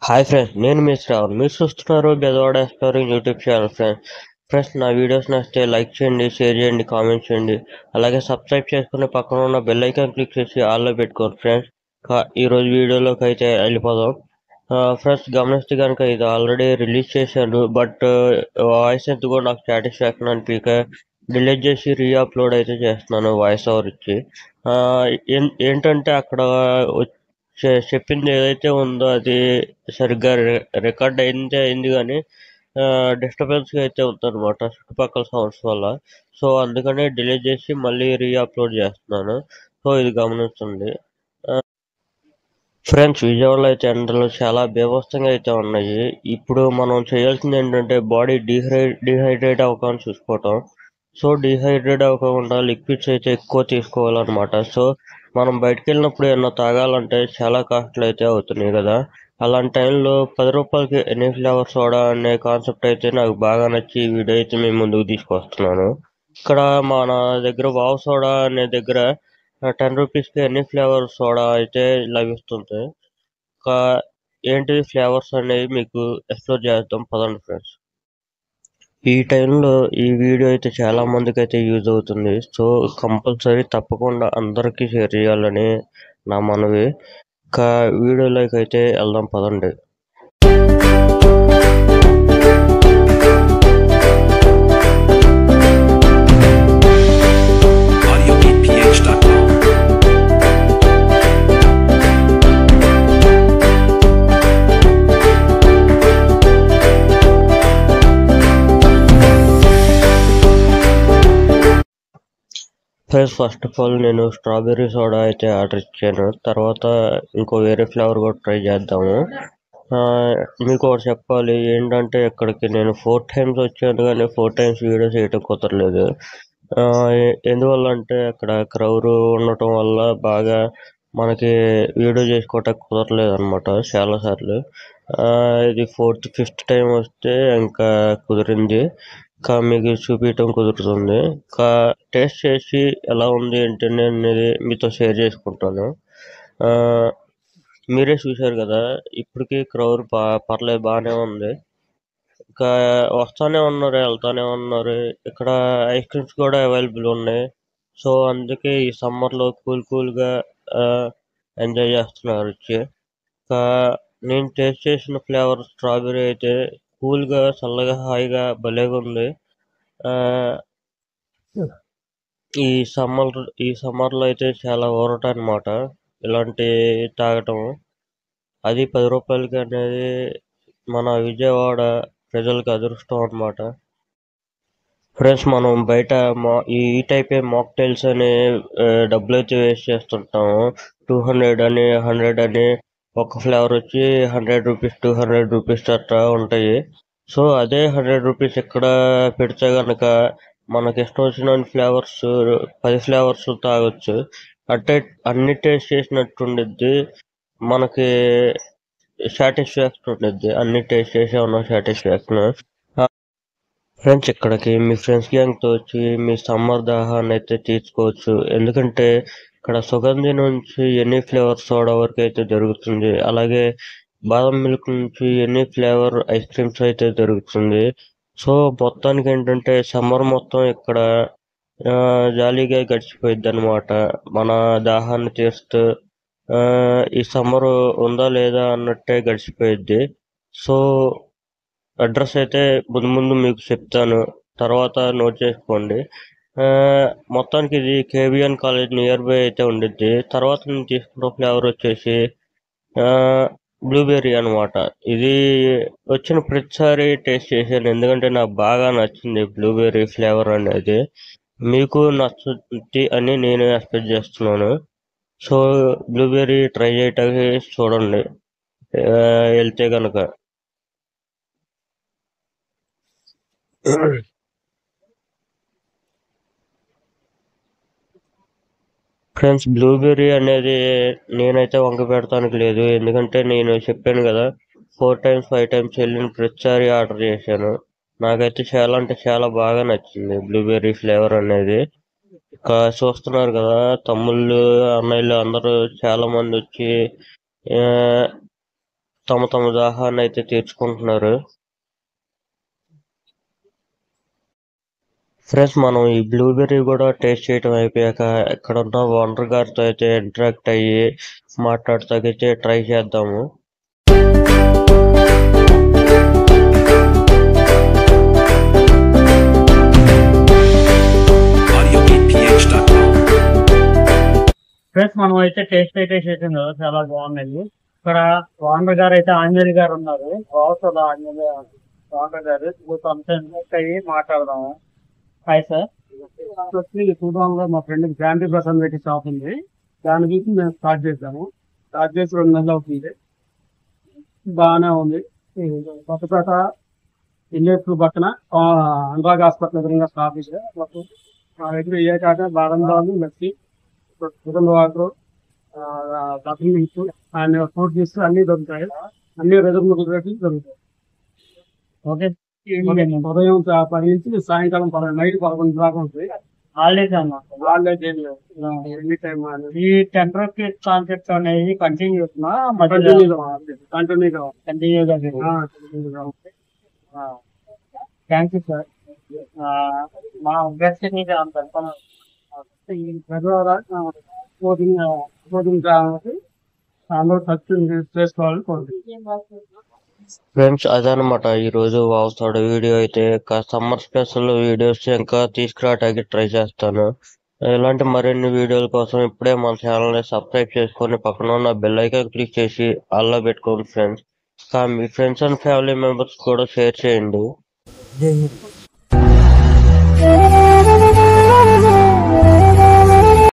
Hi friends, నేను మీ శ్రావణ్. మీరు చూస్తున్నారు Bezawada exploring YouTube channel. Friends నా వీడియోస్ నచ్చితే లైక్ చేయండి, షేర్ చేయండి, కామెంట్ చేయండి. అలాగే సబ్స్క్రైబ్ చేసుకుని పక్కన ఉన్న బెల్ ఐకాన్ క్లిక్ చేసి ఆల్లో పెట్టుకోండి. ఫ్రెండ్స్ ఈరోజు వీడియోలోకి అయితే వెళ్ళిపోదాం. ఫ్రెండ్స్ గమనిస్తే కనుక ఇది ఆల్రెడీ రిలీజ్ చేశాను, బట్ వాయిస్ ఎంత కూడా నాకు సాటిస్ఫాక్షన్ అనిపించక డిలీట్ చేసి రీఅప్లోడ్ అయితే చేస్తున్నాను వాయిస్ ఓవర్ ఇచ్చి. ఏంటంటే అక్కడ చెప్పింది ఏదైతే ఉందో అది సరిగ్గా రికార్డ్ అయింది కానీ డిస్టర్బెన్స్గా అయితే ఉందన్నమాట చుట్టుపక్కల సౌండ్స్ వల్ల. సో అందుకనే డిలీట్ చేసి మళ్ళీ రీఅప్లోడ్ చేస్తున్నాను. సో ఇది గమనించండి. ఫ్రెండ్స్ విజయవాడలో అయితే ఎండలు చాలా బీభత్సంగా అయితే ఉన్నాయి. ఇప్పుడు మనం చేయాల్సింది ఏంటంటే బాడీ డిహైడ్రేట్ అవ్వకుండా చూసుకోవటం. సో డిహైడ్రేట్ అవ్వకుండా లిక్విడ్స్ అయితే ఎక్కువ తీసుకోవాలన్నమాట. సో మనం బయటకు వెళ్ళినప్పుడు ఏమన్నా తాగాలంటే చాలా కాస్ట్లు అయితే అవుతున్నాయి కదా. అలాంటి టైంలో 10 రూపాయలకి ఎనీ ఫ్లేవర్ సోడా అనే కాన్సెప్ట్ అయితే నాకు బాగా నచ్చి ఈ వీడియో అయితే మేము ముందుకు తీసుకొస్తున్నాను. ఇక్కడ మన దగ్గర వావ్ సోడా అనే దగ్గర 10 రూపీస్కి ఎనీ ఫ్లేవర్ సోడా అయితే లభిస్తుంది. ఇంకా ఏంటి ఫ్లేవర్స్ అనేవి మీకు ఎక్స్ప్లోర్ చేద్దాం పదండి ఫ్రెండ్స్. ఈ టైంలో ఈ వీడియో అయితే చాలా మందికి అయితే యూజ్ అవుతుంది. సో కంపల్సరీ తప్పకుండా అందరికీ షేర్ చేయాలని నా మనవి. ఇంకా వీడియోలోకి అయితే వెళ్దాం పదండి. ఫ్రెండ్స్ ఫస్ట్ ఆఫ్ ఆల్ నేను స్ట్రాబెర్రీ సోడా అయితే ఆర్డర్ ఇచ్చాను. తర్వాత ఇంకో వేరే ఫ్లేవర్ కూడా ట్రై చేద్దాము. మీకు ఒకటి చెప్పాలి ఏంటంటే ఇక్కడికి నేను 4 times వచ్చాను కానీ 4 times వీడియో చేయటం కుదరలేదు. ఎందువల్ల అంటే అక్కడ క్రౌడ్ ఉండటం వల్ల బాగా మనకి వీడియో చేసుకోవటానికి కుదరలేదు అనమాట చాలాసార్లు. ఇది 4th 5th time వస్తే ఇంకా కుదిరింది. ఇంకా మీకు చూపించడం కుదురుతుంది. ఇంకా టేస్ట్ చేసి ఎలా ఉంది ఏంటని అనేది మీతో షేర్ చేసుకుంటాను. మీరే చూశారు కదా, ఇప్పటికీ క్రౌడ్ పర్లేదు బాగానే ఉంది. ఇంకా వస్తానే ఉన్నారు, వెళ్తానే ఉన్నారు. ఇక్కడ ఐస్ క్రీమ్స్ కూడా అవైలబుల్ ఉన్నాయి. సో అందుకే ఈ సమ్మర్లో కూల్గా ఎంజాయ్ చేస్తున్నారు వచ్చి. ఇంకా నేను టేస్ట్ చేసిన ఫ్లేవర్ స్ట్రాబెర్రీ అయితే కూల్గా చల్లగా హాయిగా భలేగా ఉంది. ఈ సమ్మర్లో అయితే చాలా ఊరట అనమాట ఇలాంటి తాగటం. అది 10 రూపాయలకి అనేది మన విజయవాడ ప్రజలకు అదృష్టం అనమాట. ఫ్రెండ్స్ మనం బయట ఈ టైపే మాక్టైల్స్ అని డబ్బులు అయితే వేస్ట్ చేస్తుంటాము. 200 అని 100 అని ఒక ఫ్లేవర్ వచ్చి 100 రూపీస్ 200 రూపీస్ అట్లా ఉంటాయి. సో అదే 100 రూపీస్ ఇక్కడ పెడితే కనుక మనకి ఇష్టం వచ్చిన ఫ్లేవర్స్ 10 ఫ్లేవర్స్ తాగొచ్చు. అంటే అన్ని టేస్ట్ చేసినట్టు ఉండిద్ది, మనకి సాటిస్ఫాక్షన్ ఉండిద్ది. అన్ని టేస్ట్ చేసే ఉన్న సాటిస్ఫాక్షన్. ఫ్రెండ్స్ ఇక్కడికి మీ ఫ్రెండ్స్ గ్యాంగ్తో వచ్చి మీ సమ్మర్ దాహాన్ని అయితే తీర్చుకోవచ్చు. ఎందుకంటే ఇక్కడ సుగంధి నుంచి ఎనీ ఫ్లేవర్ సోడా వరకు అయితే దొరుకుతుంది. అలాగే బాదం మిల్క్ నుంచి ఎనీ ఫ్లేవర్ ఐస్ క్రీమ్స్ అయితే దొరుకుతుంది. సో మొత్తానికి ఏంటంటే సమ్మర్ మొత్తం ఇక్కడ జాలీగా గడిచిపోయిద్ది అనమాట. మన దాహాన్ని తీరుస్తూ ఈ సమ్మర్ ఉందా లేదా అన్నట్టే గడిచిపోయిద్ది. సో అడ్రస్ అయితే ముందు మీకు చెప్తాను, తర్వాత నోట్ చేసుకోండి. మొత్తానికి ఇది కేబిఎన్ కాలేజ్ నియర్ బై అయితే ఉండిద్ది. తర్వాత నేను తీసుకున్న ఫ్లేవర్ వచ్చేసి బ్లూబెర్రీ అనమాట. ఇది వచ్చిన ప్రతిసారి టేస్ట్ చేశాను, ఎందుకంటే నాకు బాగా నచ్చింది బ్లూబెర్రీ ఫ్లేవర్ అనేది. మీకు నచ్చుద్ది అని నేను ఎక్స్పెక్ట్ చేస్తున్నాను. సో బ్లూబెర్రీ ట్రై చేయటానికి చూడండి వెళ్తే కనుక. ఫ్రెండ్స్, బ్లూబెర్రీ అనేది నేనైతే వంక పెడతానికి లేదు, ఎందుకంటే నేను చెప్పాను కదా 4 times 5 times వెళ్ళిన ప్రతిసారి ఆర్డర్ చేశాను. నాకైతే చాలా అంటే చాలా బాగా నచ్చింది బ్లూబెర్రీ ఫ్లేవర్ అనేది. చూస్తున్నారు కదా, తమ్ముళ్ళు అన్నయ్యలు అందరూ చాలా మంది వచ్చి తమ తమ దాహాన్ని అయితే తీర్చుకుంటున్నారు. ఫ్రెండ్స్, మనం ఈ బ్లూబెర్రీ కూడా టేస్ట్ చేయడం అయిపోయాక ఇక్కడ ఉన్న ఓనర్ గారితో అయితే ఇంటరాక్ట్ అయ్యి మాట్లాడతాకైతే ట్రై చేద్దాము. ఫ్రెండ్స్, మనం అయితే టేస్ట్ అయితే చేసాం కదా, చాలా బాగున్నాయి. ఇక్కడ ఓనర్ గారు అయితే ఆంజనేయ గారు ఉన్నారు. బాగుంటుంది ఆంజనేయ ఓనర్ గారు. అంతా అయ్యి మాట్లాడదాము. Hi sir. వచ్చి చూడంగా మా ఫ్రెండ్ శాంతి ప్రసాద్ పెట్టి షాప్ ఉంది, దాని గురించి మేము స్టార్ట్ చేసాము. స్టార్ట్ చేసి 2 నెలలు అవుతుంది. బాగానే ఉంది. కొత్తపేట ఇల్లేట్లు పక్కన అనురాగ్ హాస్పిటల్ ఎదురుగా స్టాప్ ఇచ్చే మా దగ్గర ఏ కాక బాదం పాలు, lassi, chicken water, butter milk, fruit juice అన్ని దొరుకుతాయి. అన్ని రిజర్వబుల్ రేట్లు దొరుకుతాయి. ఓకే. ఉదయం 10 నుంచి సాయంకాలం నైట్ 11 దాకా ఉంటుంది. హాలిడేస్ అన్నమాట. హాలిడేస్ ఏం లేదు, ఎనీ టైం. ఈ 10 రూపీస్ కాన్సెప్ట్ అనేది కంటిన్యూగా థ్యాంక్ యూ సార్. మా వెబ్సైట్ మీద అందరూ టచ్ చేసుకోవాలని కోరుకుంటున్నాను. ఫ్రెండ్స్, అదనమాట ఈరోజు వావుతాడు వీడియో అయితే. సమ్మర్ స్పెషల్ వీడియోస్ ఇంకా తీసుకురావడానికి ట్రై చేస్తాను. ఇలాంటి మరిన్ని వీడియోల కోసం ఇప్పుడే మన ఛానల్ని సబ్స్క్రైబ్ చేసుకొని పక్కన ఉన్న బెల్ ఐకాన్ క్లిక్ చేసి ఆల్లో పెట్టుకోండి friends. Me friends and family members కూడా షేర్ చేయండి. జై హింద్.